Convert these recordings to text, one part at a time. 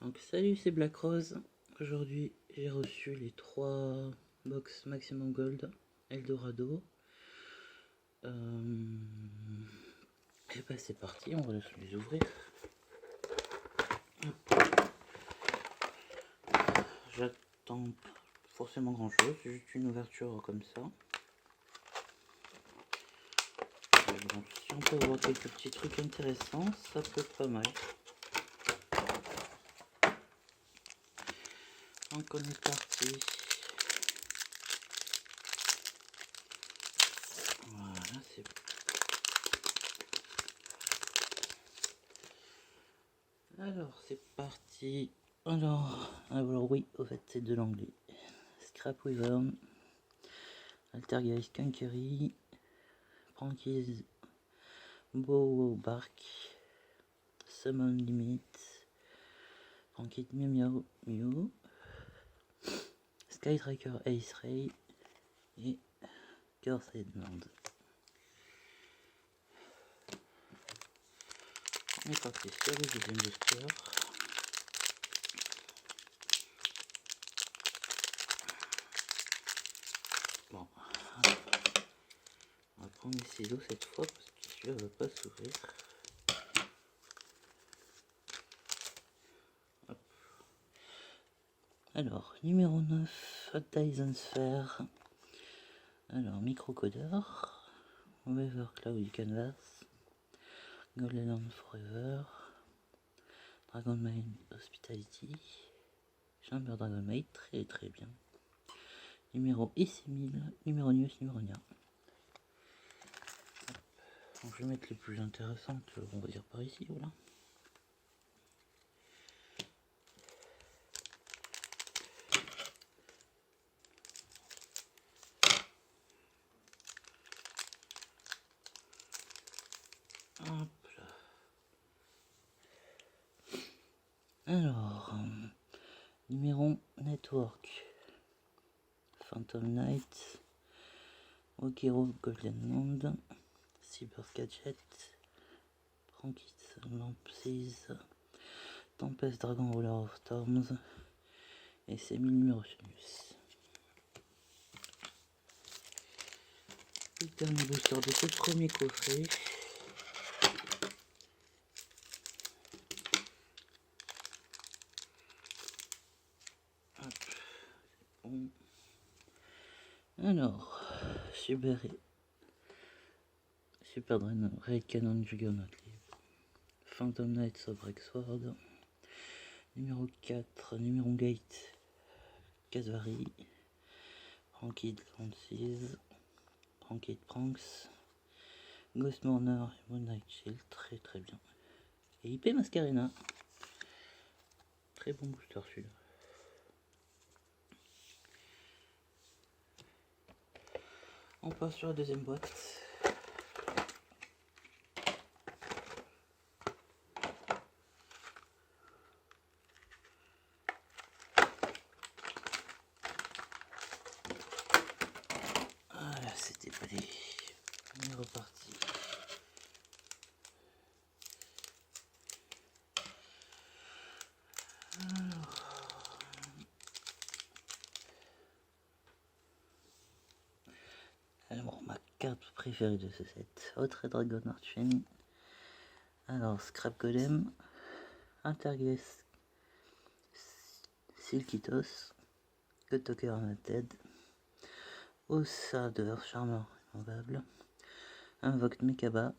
Donc salut, c'est Black Rose. Aujourd'hui j'ai reçu les 3 box Maximum Gold Eldorado. Et bah c'est parti, on va les ouvrir. J'attends pas forcément grand chose, juste une ouverture comme ça. Bon, si on peut avoir quelques petits trucs intéressants, ça peut être pas mal. Donc on est parti. Voilà, c'est alors c'est parti. Alors oui, au fait c'est de l'anglais. Scrap Wyvern, Altergeist Kunkery, Frankies Bow Bark, Summon Limit, Frankit Mew Mew Mew, Skytracker Ace Ray et Cursed Land. On est parti sur le deuxième booster. Bon, on va prendre les ciseaux cette fois parce que celui-là ne va pas s'ouvrir. Alors, numéro 9, Dyson Sphere. Alors, microcodeur, Weather Cloud Canvas, Golden Land Forever, Dragon Maid Hospitality, Chamber Dragon Maid, très très bien. Numéro I6000, numéro News, numéro Nia. Donc, je vais mettre les plus intéressantes, on va dire par ici, voilà. Hop là. Alors, numéro Network, Phantom Knight, Okiro Golden Land, Cyber Gadget, Frankis Lampsies, Tempest Dragon Roller of Storms et c'est 1000 numéros Sinus. Le dernier booster de ce premier coffret. Hop, c'est bon. Alors, Super Dragon Red Cannon Juggernaut Leaf, Phantom Knight Sobrek Sword, numéro 4, numéro Gate, Kasvari, Frankid Lances, Frankid Pranks, Ghost Mourner et Moonlight Shield, très très bien. Et IP Mascarena, très bon booster celui-là. On passe sur la deuxième boîte. Voilà, c'était pas les... On est reparti. Alors, ma carte préférée de ce set, Hot Red Dragon Archfiend. Alors, Scrap Golem, Intergeist Silkitos, Gotoker United, Ossa de Earth Charmer Immovable, Invoked Mekaba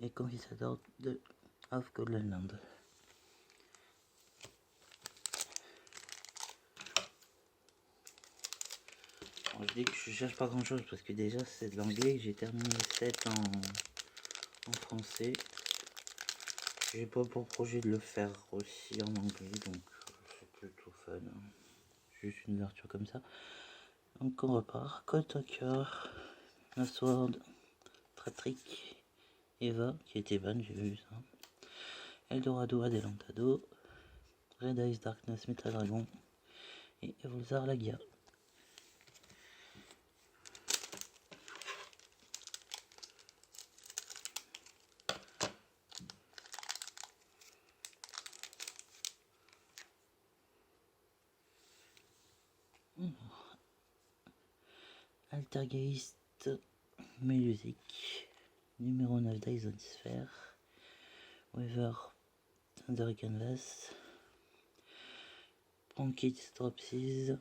et Conquistador de of Golden Land. Bon, je dis que je cherche pas grand chose parce que déjà c'est de l'anglais, j'ai terminé le set en français. J'ai pas pour projet de le faire aussi en anglais, donc c'est plutôt fun. Juste une ouverture comme ça. Donc on repart. Cold Talker, Sword, Tratrick, Eva, qui était ban, j'ai vu ça. Eldorado Adelantado, Red Eyes Darkness Metal Dragon et Evolzar Lagia. Altergeist Music, numéro 9 Dyson Sphere, Weather Thunder Canvas, Prankit Dropsies,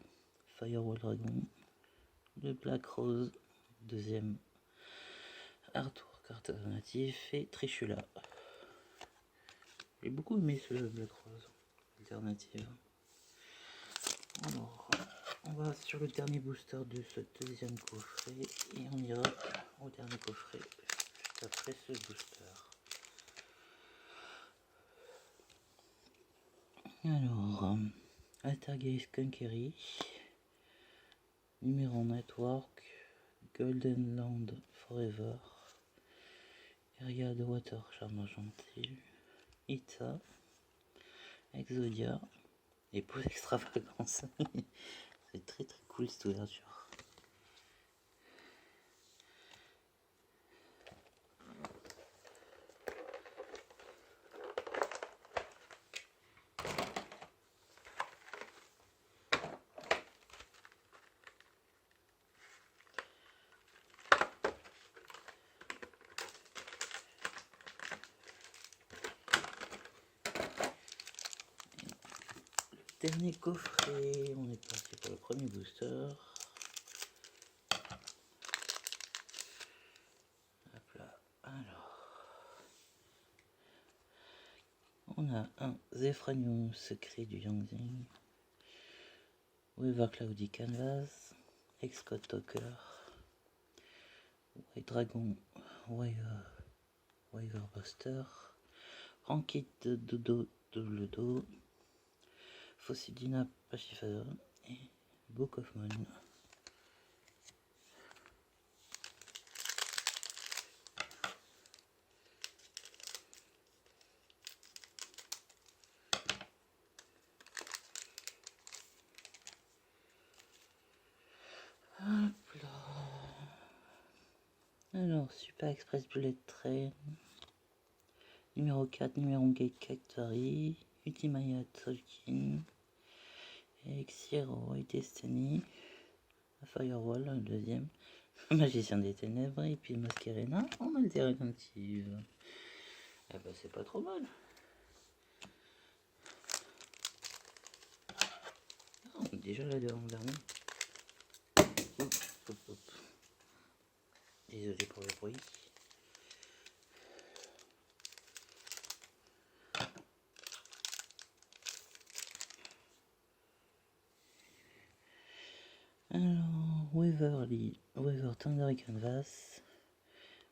Firewall Dragon, le Black Rose, deuxième artwork alternatif, et Trishula. J'ai beaucoup aimé ce Black Rose alternative. Alors, on va sur le dernier booster de ce deuxième coffret et on ira au dernier coffret juste après ce booster. Alors, Altergeist Conquery, numéro Network, Golden Land Forever, Area de Water Charme Gentil, Ita, Exodia et Pose Extravagance. C'est très cool cette ouverture. Dernier coffret, on est parti pour le premier booster. Hop là, alors. On a un Zephranium secret du Yangzing, Weaver Cloudy Canvas, Excode Talker, White Dragon, Weaver Buster, Rankit Dodo Double Do, Fossidina Pachyphasm et Book of Moon. Hop là. Alors, Super Express Bullet Train, numéro 4, numéro Gate Cactari, Ultimaya Tolkien, Elixir et Destiny, Firewall, le deuxième, Magicien des Ténèbres, et puis Masquerena en alternative. Ah bah c'est pas trop mal. Oh, déjà là devant le dernier. Désolé pour le bruit. Alors, Weaver Thunder Canvas,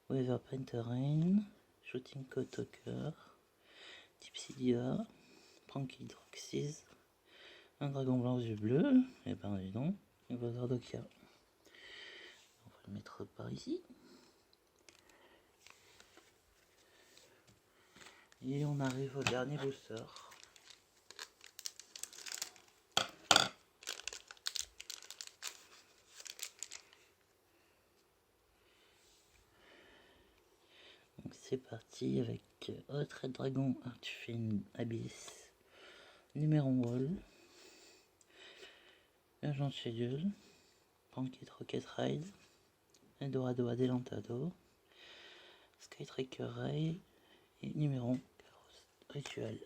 Weaver Painter Rain, Shooting Code Talker, Tipsy Diva, Pranky Droxys, un dragon blanc aux yeux bleus, et ben dis donc, et Vazardokia. On va le mettre par ici. Et on arrive au dernier booster. Donc c'est parti avec Hot Red Dragon Archfiend Abyss, numéro Wall, Agent Schedule, Prankit Rocket Ride, Eldorado Adelantado, Skytracker Ray et numéro Carrosse Rituel.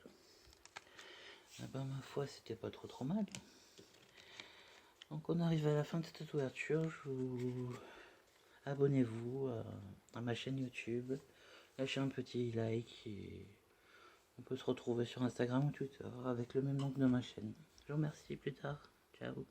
Ah ben ma foi c'était pas trop mal. Donc on arrive à la fin de cette ouverture. Abonnez-vous à ma chaîne YouTube, lâchez un petit like et on peut se retrouver sur Instagram ou Twitter avec le même nom que de ma chaîne. Je vous remercie, plus tard, ciao.